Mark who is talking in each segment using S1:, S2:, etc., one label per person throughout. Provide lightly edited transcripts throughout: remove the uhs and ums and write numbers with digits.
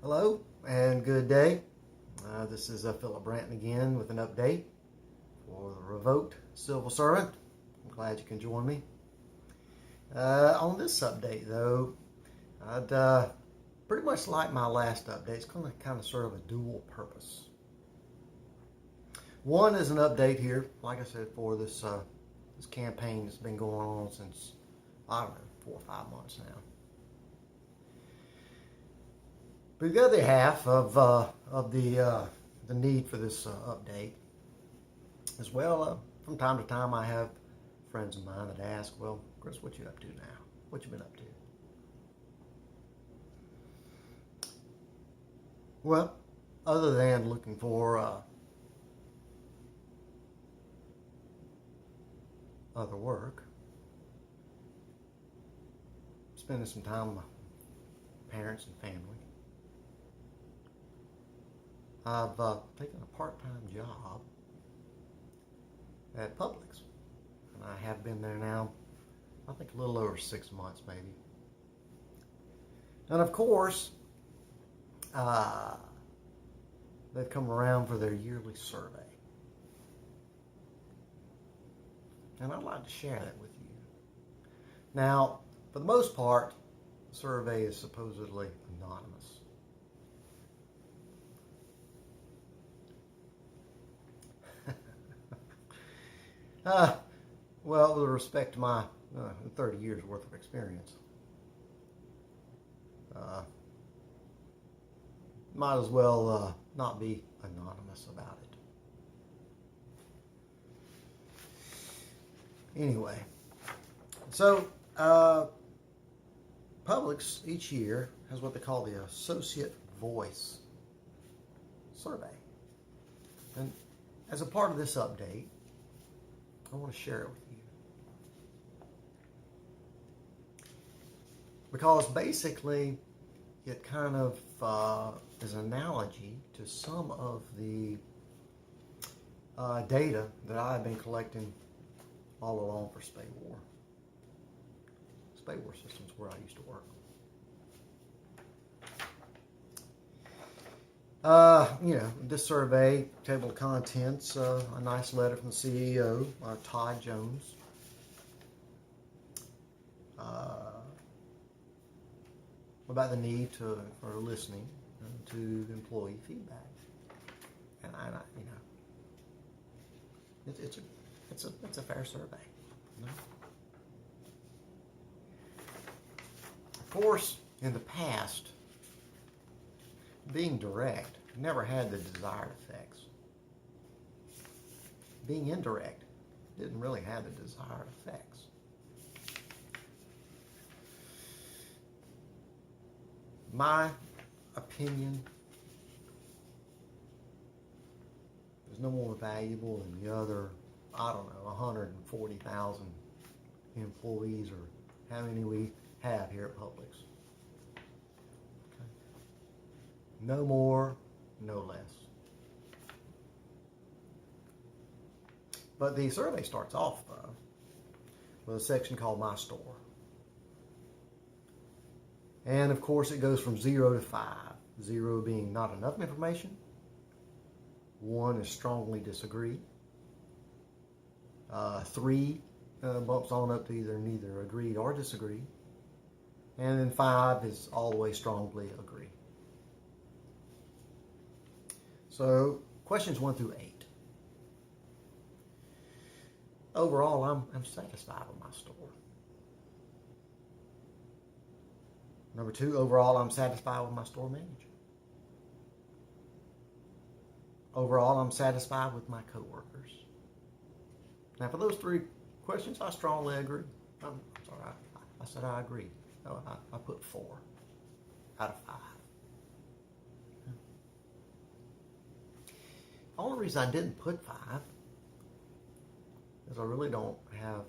S1: Hello and good day. This is Philip Branton again with an update for the Revoked Civil Servant. I'm glad you can join me. On this update, though, I'd pretty much like my last update. It's going to kind of sort of a dual purpose. One is an update here, like I said, for this campaign that's been going on since, I don't know, 4 or 5 months now. But the other half of the need for this update as well, from time to time I have friends of mine that ask, well, Chris, what you up to now? What you been up to? Well, other than looking for other work, spending some time with my parents and family, I've taken a part-time job at Publix, and I have been there now, I think a little over 6 months maybe. And of course, they've come around for their yearly survey, and I'd like to share that with you. Now, for the most part, the survey is supposedly anonymous. Well, with respect to my 30 years worth of experience, might as well not be anonymous about it. Anyway, so Publix each year has what they call the Associate Voice Survey. And as a part of this update, I want to share it with you. Because basically, it kind of is an analogy to some of the data that I've been collecting all along for Spay War. Spay War Systems, where I used to work. This survey, table of contents, a nice letter from the CEO, Todd Jones. About the need for listening to employee feedback, and it's a fair survey. Of course, in the past, being direct never had the desired effects. Being indirect didn't really have the desired effects. My opinion is no more valuable than the other, 140,000 employees, or how many we have here at Publix. Okay. No more, no less. But the survey starts off, though, with a section called My Store. And of course, it goes from 0 to 5. 0 being not enough information. 1 is strongly disagree. 3 bumps on up to either neither agreed or disagree. And then 5 is all the way strongly agree. So questions 1 through 8. Overall, I'm satisfied with my store. Number 2, overall, I'm satisfied with my store manager. Overall, I'm satisfied with my coworkers. Now, for those 3 questions, I strongly agree. I'm sorry, I said I agree. No, I put 4 out of 5. The only reason I didn't put 5 is I really don't have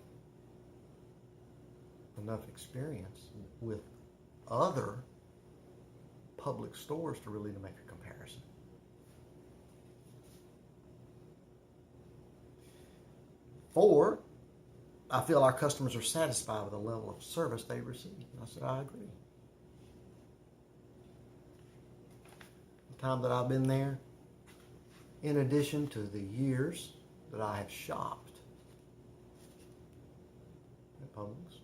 S1: enough experience with other public stores to really make a comparison. Four, I feel our customers are satisfied with the level of service they receive. And I said, I agree. time that I've been there, in addition to the years that I have shopped at Publix,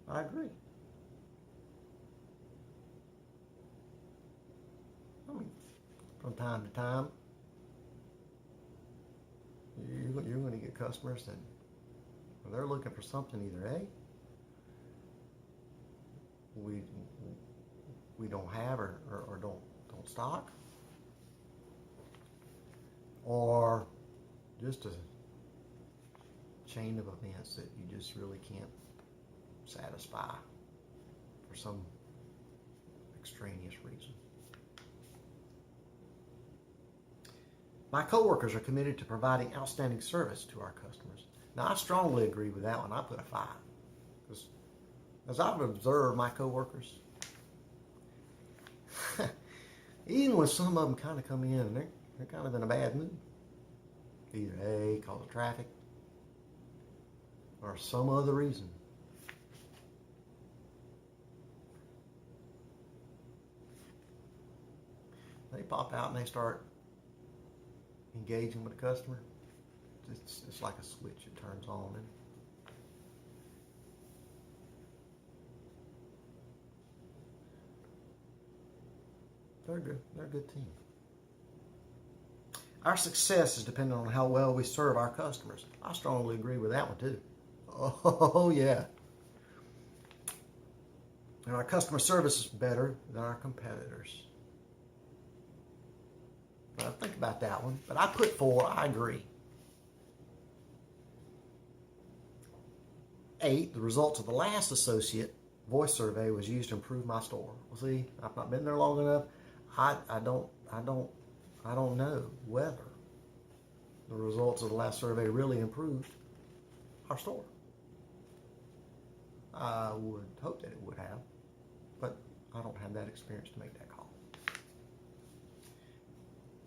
S1: I agree. I mean, from time to time, you're going to get customers that they're looking for something either A, we don't have or don't stock, or just a chain of events that you just really can't satisfy for some extraneous reason. My coworkers are committed to providing outstanding service to our customers. Now, I strongly agree with that one. I put a 5. Because as I've observed my coworkers, even when some of them kind of come in and they're kind of in a bad mood, either A, cause of traffic, or some other reason, they pop out and they start engaging with the customer. It's like a switch, it turns on. And they're good. They're a good team. Our success is dependent on how well we serve our customers. I strongly agree with that one too. Oh yeah. And our customer service is better than our competitors. Now, think about that one. But I put 4. I agree. 8. The results of the last associate voice survey was used to improve my store. Well, see, I've not been there long enough. I don't know whether the results of the last survey really improved our store. I would hope that it would have, but I don't have that experience to make that call.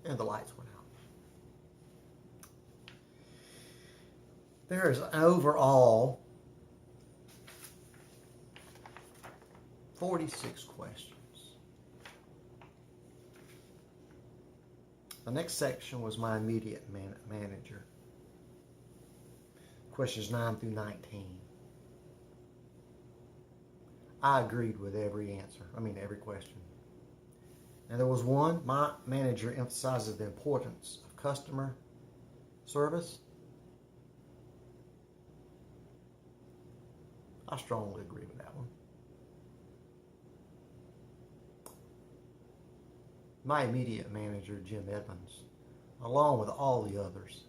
S1: And the lights went out. There is an overall 46 questions. The next section was my immediate manager. Questions 9 through 19. I agreed with every answer. Every question. And there was one, my manager emphasizes the importance of customer service. I strongly agree with that one. My immediate manager, Jim Edmonds, along with all the others,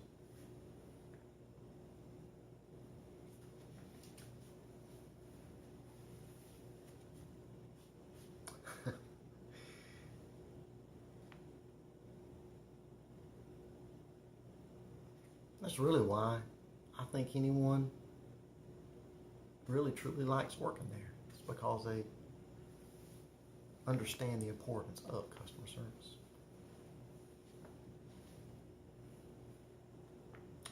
S1: that's really why I think anyone really truly likes working there. It's because they understand the importance of customer service.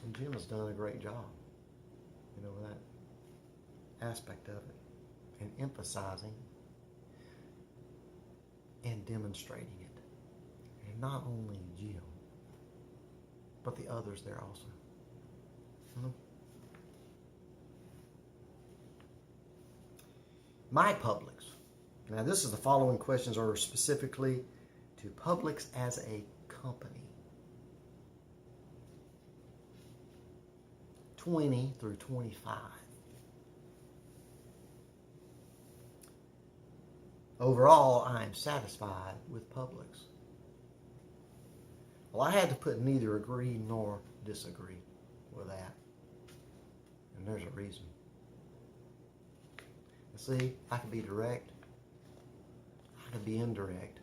S1: And Jim has done a great job, with that aspect of it, and emphasizing and demonstrating it. And not only Jim, but the others there also. My Publix. Now, this is the following questions are specifically to Publix as a company. 20 through 25. Overall, I am satisfied with Publix. Well, I had to put neither agree nor disagree with that. And there's a reason. See, I could be direct. I could be indirect.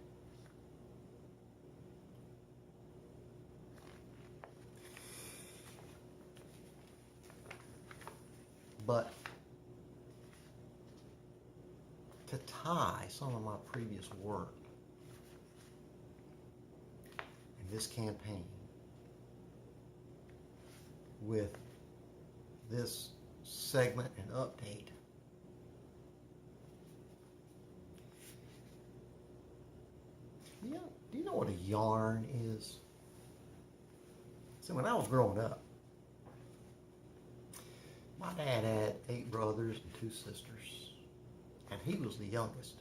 S1: But to tie some of my previous work in this campaign with this segment and update, Do you know what a yarn is? So when I was growing up, my dad had 8 brothers and 2 sisters, and he was the youngest.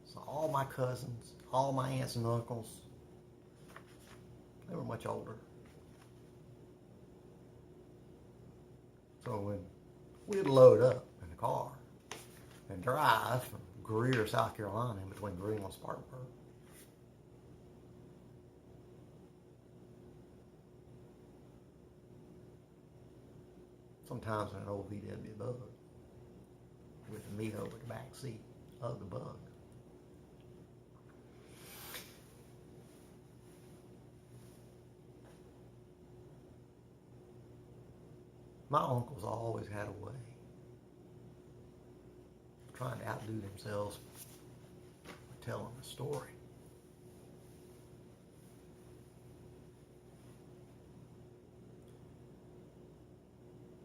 S1: So all my cousins, all my aunts and uncles, they were much older. So when we'd load up in the car and drive from Greer, South Carolina, in between Greenville and Spartanburg, sometimes in an old VW Bug with the meat over the back seat of the Bug. My uncles always had a way of trying to outdo themselves by telling a story.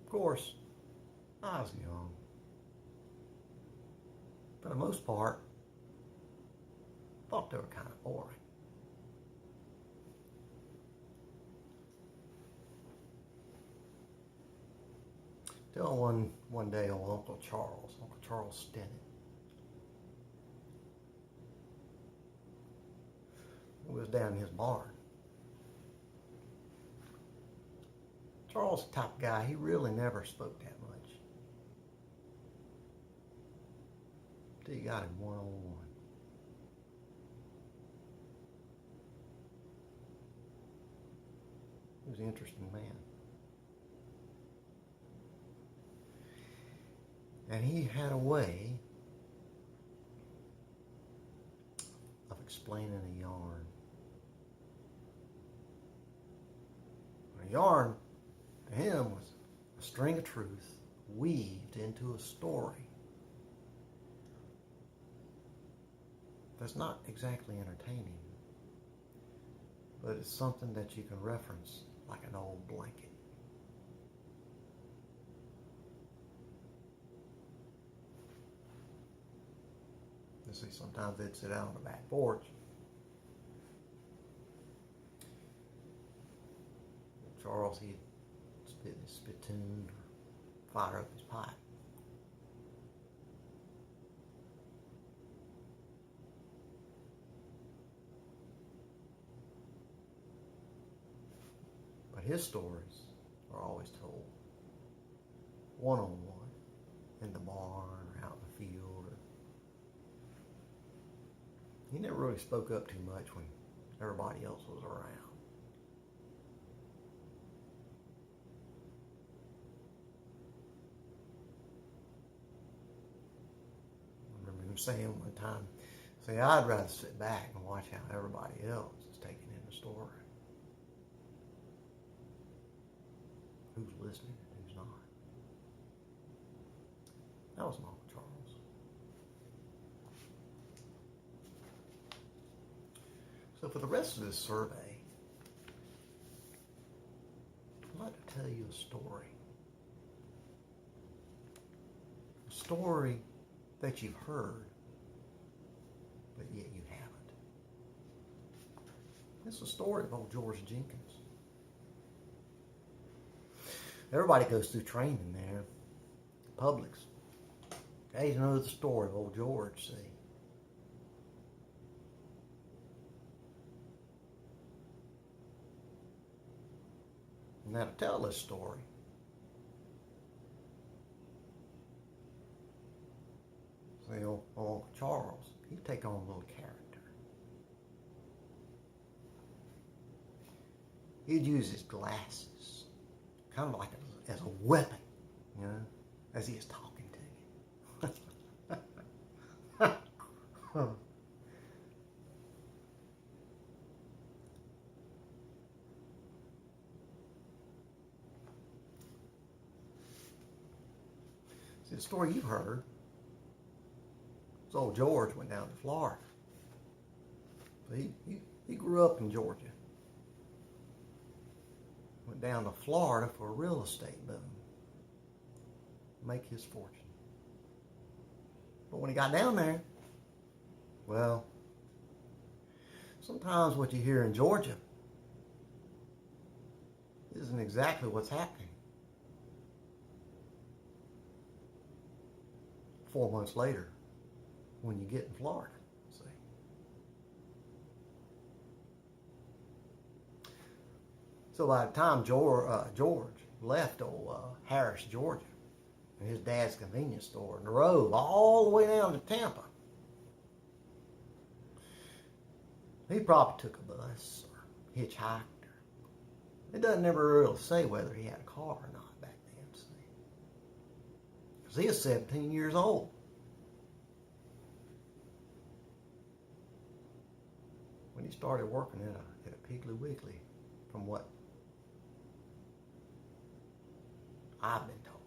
S1: Of course, I was young. For the most part, I thought they were kind of boring. Till one day old Uncle Charles Stennett, was down in his barn. Charles, the type of guy, he really never spoke that much. Till you got him one-on-one. He was an interesting man. And he had a way of explaining a yarn. A yarn, to him, was a string of truth weaved into a story that's not exactly entertaining, but it's something that you can reference like an old blanket. You see, sometimes they'd sit out on the back porch. Charles, he'd spit in his spittoon or fire up his pipe. But his stories are always told one-on-one in the barn or out in the field. He never really spoke up too much when everybody else was around. I remember him saying one time, I'd rather sit back and watch how everybody else is taking in the story. Who's listening and who's not. That was my Uncle Charles. So for the rest of this survey, I'd like to tell you a story. A story that you've heard, but yet you haven't. It's a story of old George Jenkins. Everybody goes through training there. Publix. Guys know the story of old George, see. Now to tell this story, see, old Uncle Charles, he'd take on a little character. He'd use his glasses, kind of like as a weapon, you know, as he is talking to you. See, the story you've heard is old George went down to Florida. So he grew up in Georgia. Went down to Florida for a real estate boom. Make his fortune. But when he got down there, well, Sometimes what you hear in Georgia isn't exactly what's happening. 4 months later, when you get in Florida, see. So by the time George left old Harris, Georgia, and his dad's convenience store, and drove all the way down to Tampa, he probably took a bus or hitchhiked. It doesn't ever really say whether he had a car or not back then, see. Because he was 17 years old. When he started working at a Piggly Wiggly, from what I've been told.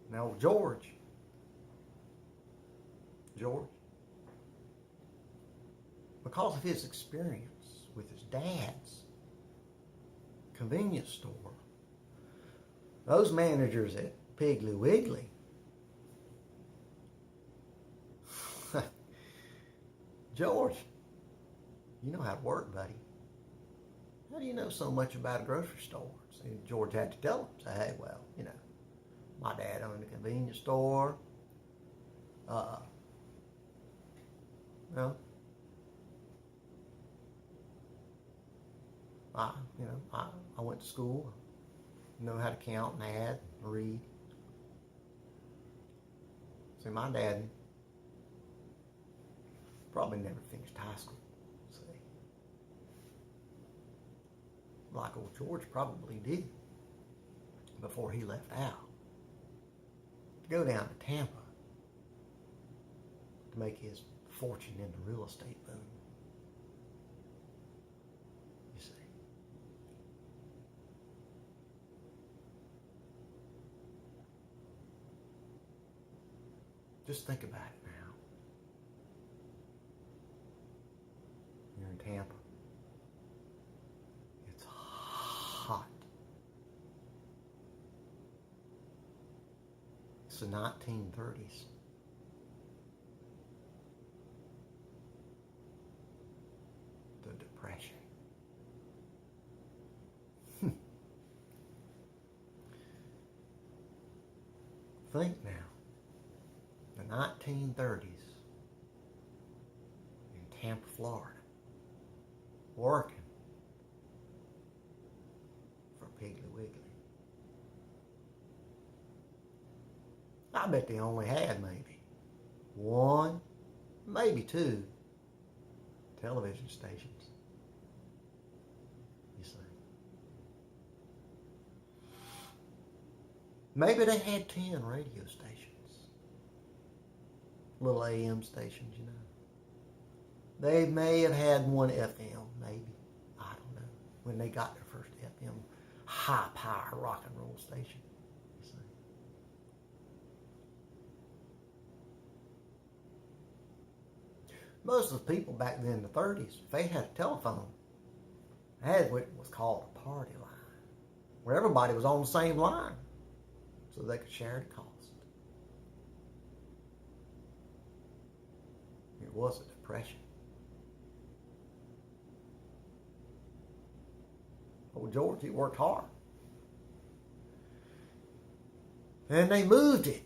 S1: Now, George, because of his experience with his dad's convenience store, those managers at Piggly Wiggly, George, you know how to work, buddy. How do you know so much about a grocery store? So George had to tell him, say, hey, well, you know, my dad owned a convenience store. No. I went to school, know how to count and add and read. See, my dad probably never finished high school, see. Like old George probably did before he left out. To go down to Tampa to make his fortune in the real estate boom. You see. Just think about it now. You're in Tampa. It's hot. It's the 1930s. The Depression. Think now. The 1930s in Tampa, Florida, working for Piggly Wiggly. I bet they only had maybe one, maybe two television stations. You see. Maybe they had 10 radio stations. Little AM stations, you know. They may have had one FM, maybe. I don't know. When they got their first FM high-power rock and roll station. You see. Most of the people back then in the 30s, if they had a telephone, they had what was called a party line, where everybody was on the same line, so they could share the cost. It was a depression. Old George, he worked hard. And they moved it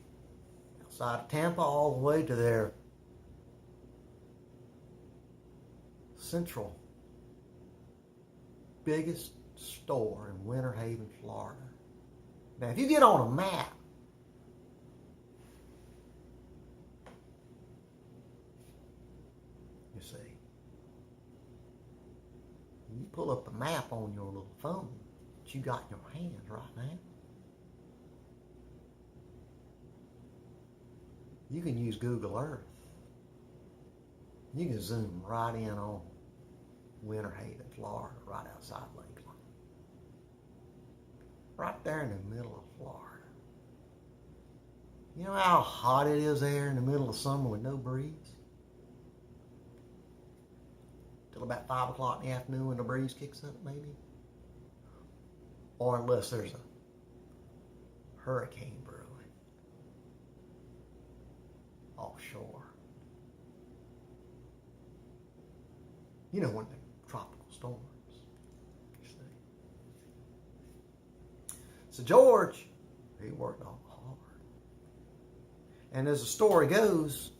S1: outside of Tampa all the way to their central biggest store in Winter Haven, Florida. Now, if you get on a map, you see, you pull up the map on your little phone that you got in your hand right now. You can use Google Earth. You can zoom right in on Winter Haven, Florida, right outside Lakeland. Right there in the middle of Florida. You know how hot it is there in the middle of summer with no breeze? Till about 5 o'clock in the afternoon when the breeze kicks up, maybe. Or unless there's a hurricane brewing offshore. You know, when the tropical storms. You see. So George, he worked all hard. And as the story goes,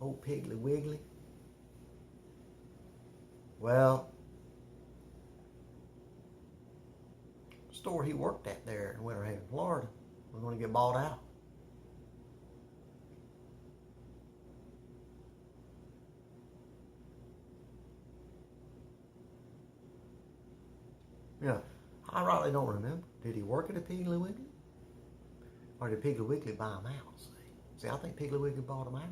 S1: old Piggly Wiggly, well, the store he worked at there in Winter Haven, Florida, was going to get bought out. You know, I really don't remember. Did he work at a Piggly Wiggly? Or did Piggly Wiggly buy him out? See, I think Piggly Wiggly bought him out.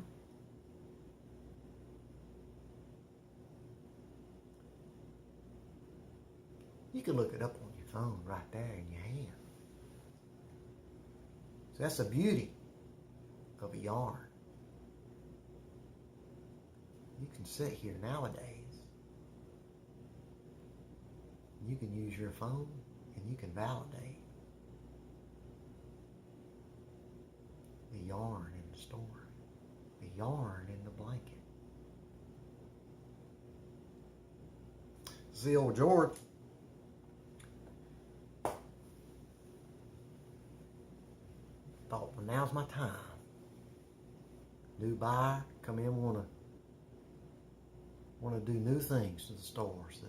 S1: You can look it up on your phone right there in your hand. So that's the beauty of a yarn. You can sit here nowadays. You can use your phone and you can validate the yarn in the story, the yarn in the blanket. See, old George, thought, well, now's my time. New buyer, come in, want to do new things to the store, see.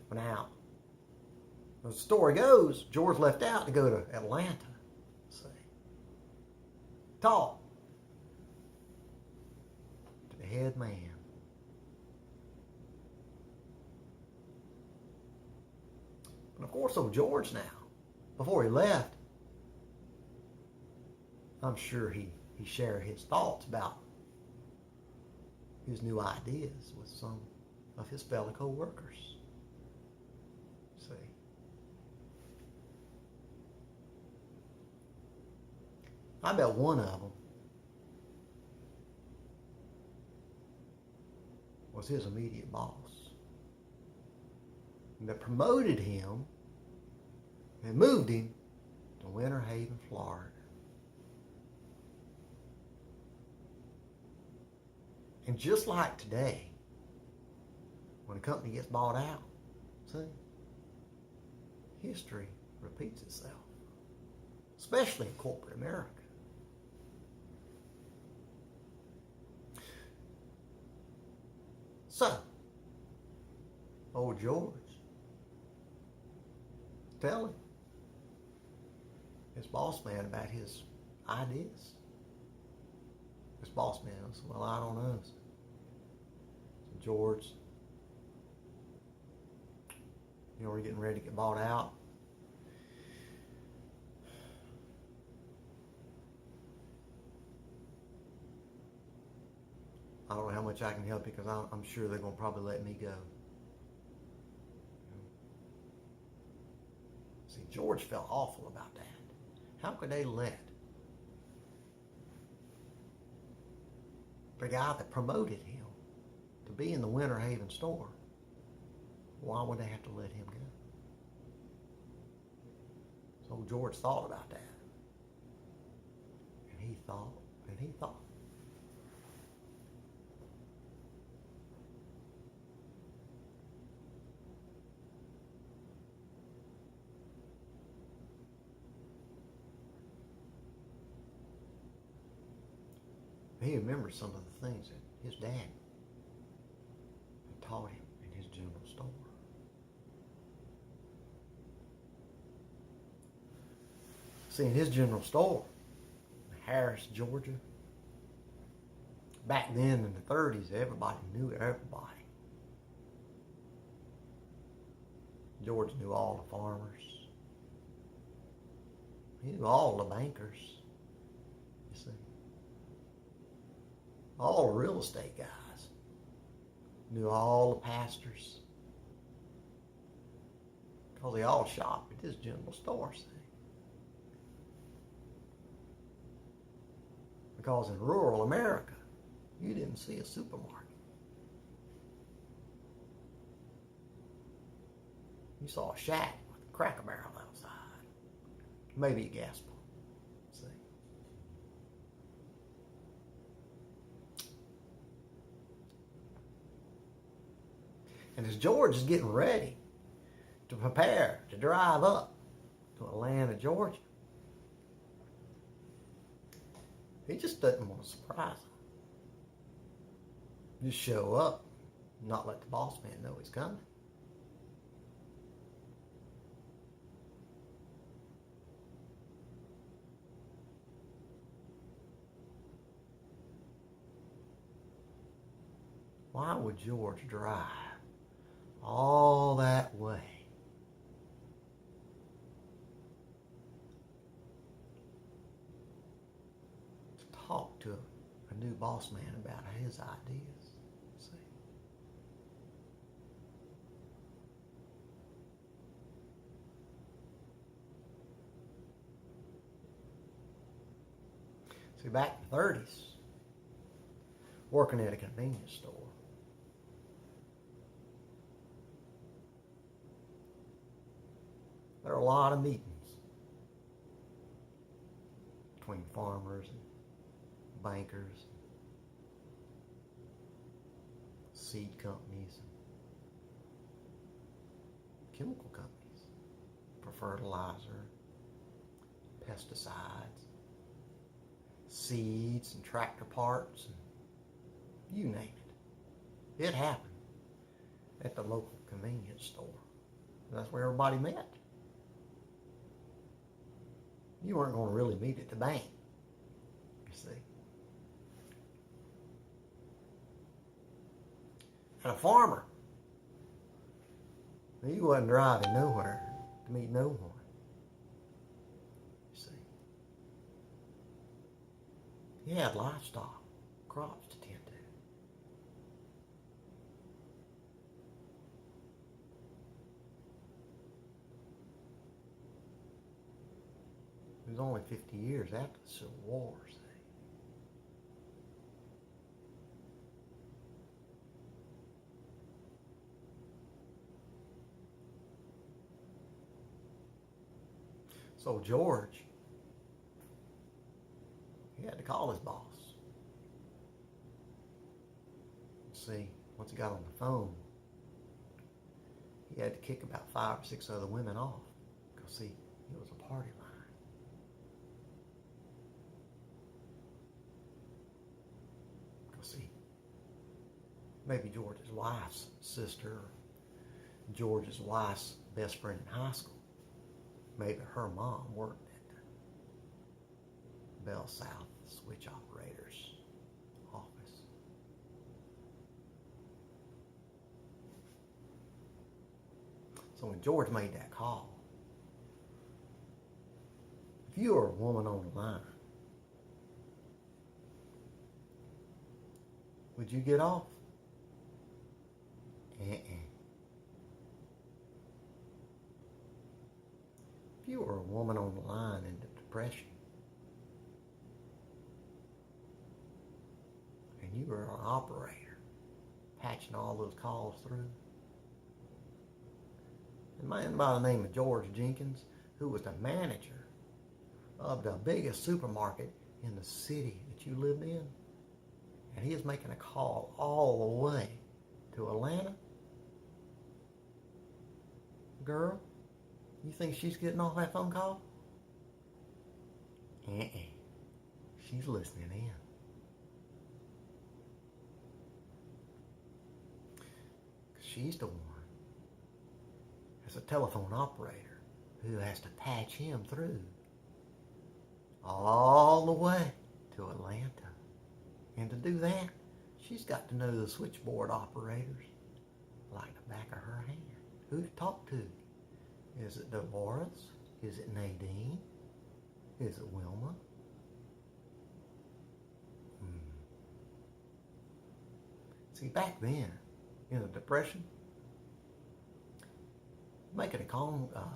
S1: But now, as the story goes, George left out to go to Atlanta, see. Talk to the head man. But of course, old George now, before he left, I'm sure he shared his thoughts about his new ideas with some of his fellow co-workers. See? I bet one of them was his immediate boss. And that promoted him and moved him to Winter Haven, Florida. And just like today, when a company gets bought out, see, history repeats itself, especially in corporate America. So, old George, telling his boss man about his ideas. His boss man said, well, I don't know. So George, we're getting ready to get bought out. I don't know how much I can help you because I'm sure they're going to probably let me go. See, George felt awful about that. How could they let the guy that promoted him to be in the Winter Haven store, why would they have to let him go? So George thought about that. And he thought, and he thought. He remembers some of the things that his dad had taught him in his general store. See, in his general store, Harris, Georgia, back then in the 30s, everybody knew everybody. George knew all the farmers. He knew all the bankers, you see. All the real estate guys. Knew all the pastors. Because they all shopped at his general store, see. Because in rural America, you didn't see a supermarket. You saw a shack with a Cracker Barrel outside. Maybe a gas pump, see. And as George is getting ready to prepare to drive up to Atlanta, Georgia, he just doesn't want to surprise him. Just show up, not let the boss man know he's coming. Why would George drive all that way to talk to a new boss man about his ideas? See? See, back in the 30s, working at a convenience store, there are a lot of meetings between farmers and bankers, seed companies, and chemical companies for fertilizer, pesticides, seeds and tractor parts, and you name it. It happened at the local convenience store. That's where everybody met. You weren't going to really meet at the bank, you see. And a farmer, he wasn't driving nowhere to meet no one, you see. He had livestock, crops to tend to. It was only 50 years after the Civil War, see. So George, he had to call his boss. See, once he got on the phone, he had to kick about 5 or 6 other women off. Because, see, it was a party line. Because, see, maybe George's wife's sister, or George's wife's best friend in high school, maybe her mom worked at the Bell South switch operator's office. So when George made that call, if you were a woman on the line, would you get off? If you were a woman on the line in the Depression, and you were an operator, patching all those calls through, a man by the name of George Jenkins, who was the manager of the biggest supermarket in the city that you lived in, and he is making a call all the way to Atlanta. Girl, you think she's getting off that phone call? She's listening in. She's the one, as a telephone operator, who has to patch him through all the way to Atlanta. And to do that, she's got to know the switchboard operators like the back of her hand. Who to talk to? Is it Dolores? Is it Nadine? Is it Wilma? See, back then, in the Depression, making a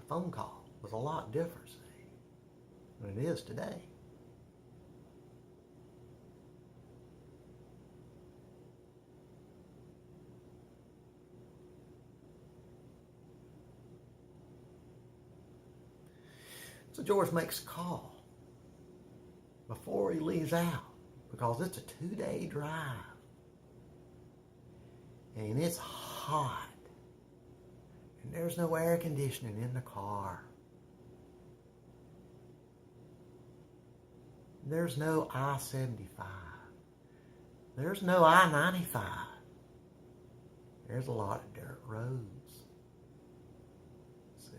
S1: phone call was a lot different, see, than it is today. So George makes a call before he leaves out, because it's a 2-day drive. And it's hot There's no air conditioning in the car. There's no I-75. There's no I-95. There's a lot of dirt roads. See?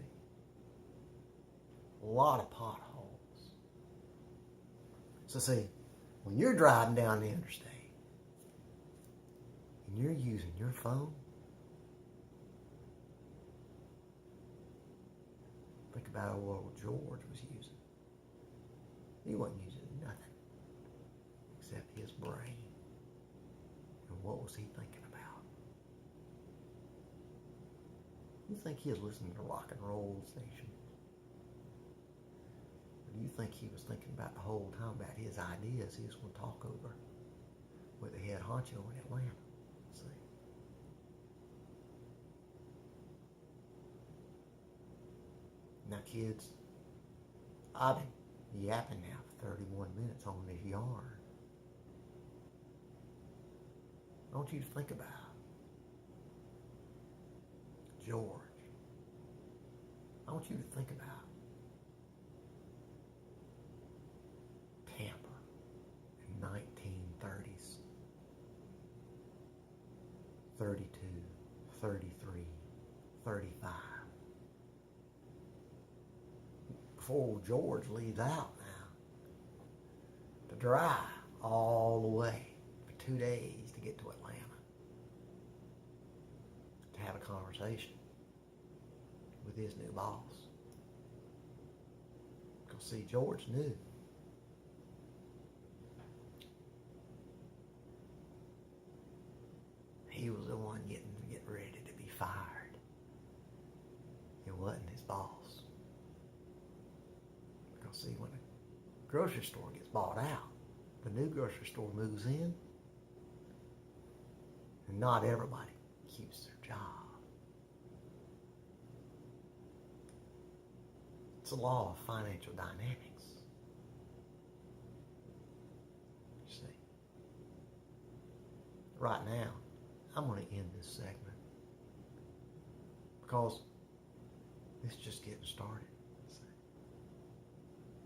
S1: A lot of potholes. So see, when you're driving down the interstate and you're using your phone, think about what old George was using. He wasn't using nothing except his brain. And what was he thinking about? You think he was listening to rock and roll stations? Or do you think he was thinking about the whole time about his ideas he was going to talk over with the head honcho in Atlanta? See? Now kids, I've been yapping now for 31 minutes on this yarn. I want you to think about George. I want you to think about Tampa in 1930s. 32, 33, 35. Before George leaves out now to drive all the way for 2 days to get to Atlanta to have a conversation with his new boss. Because see, George knew he was the one getting ready to be fired. It wasn't his boss. Because see, when the grocery store gets bought out, the new grocery store moves in, and not everybody keeps their job. It's a law of financial dynamics. You see. Right now, I'm going to end this segment because it's just getting started.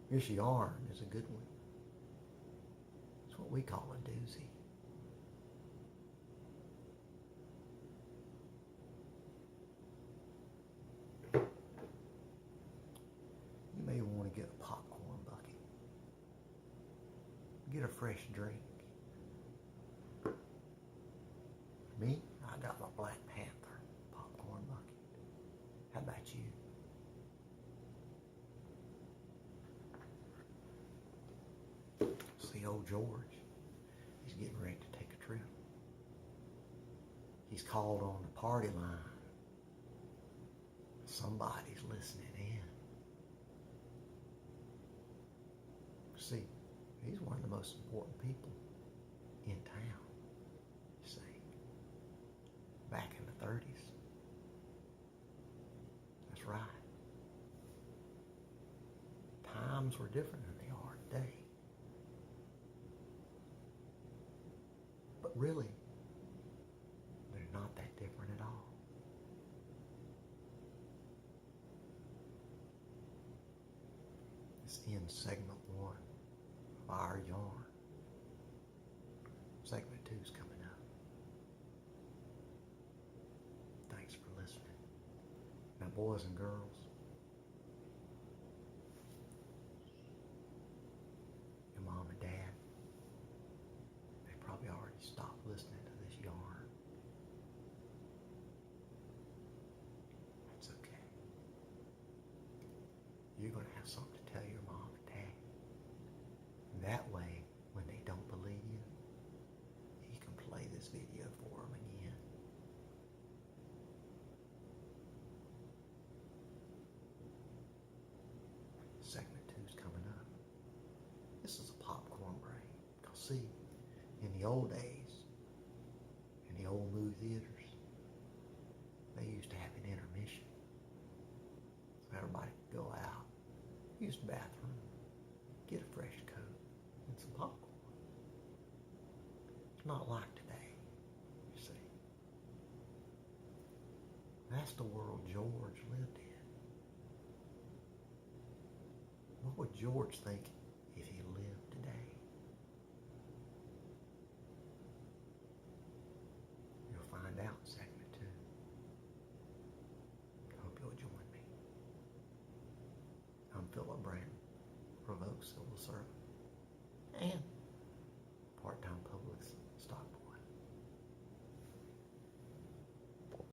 S1: This yarn is a good one. It's what we call a doozy. You may want to get a popcorn bucket. Get a fresh drink. Me, I got my Black Panther popcorn bucket. How about you? See old George, he's getting ready to take a trip. He's called on the party line. Somebody's listening in. See, he's one of the most important people in town, you see, back in the 30s. That's right. Times were different than they are today. But really, they're not that different at all. This ends segment 1 of our yarn. Segment 2 is coming up. Thanks for listening. Now, boys and girls, your mom and dad, they probably already stopped listening to this yarn. That's okay. You're going to have something to tell your mom and dad. And that way, when they don't believe you, you can play this video for them again. Segment 2 is coming up. This is a popcorn break. Because see, in the old days, in the old movie theaters, they used to have an intermission. So everybody could go out, use the bathroom, get a fresh coat, and some popcorn. It's not like today, you see. That's That's the world George lived in. What would George think if he lived today? You'll find out in segment 2. Hope you'll join me. I'm Philip Branton, Revoked civil servant and part-time Publix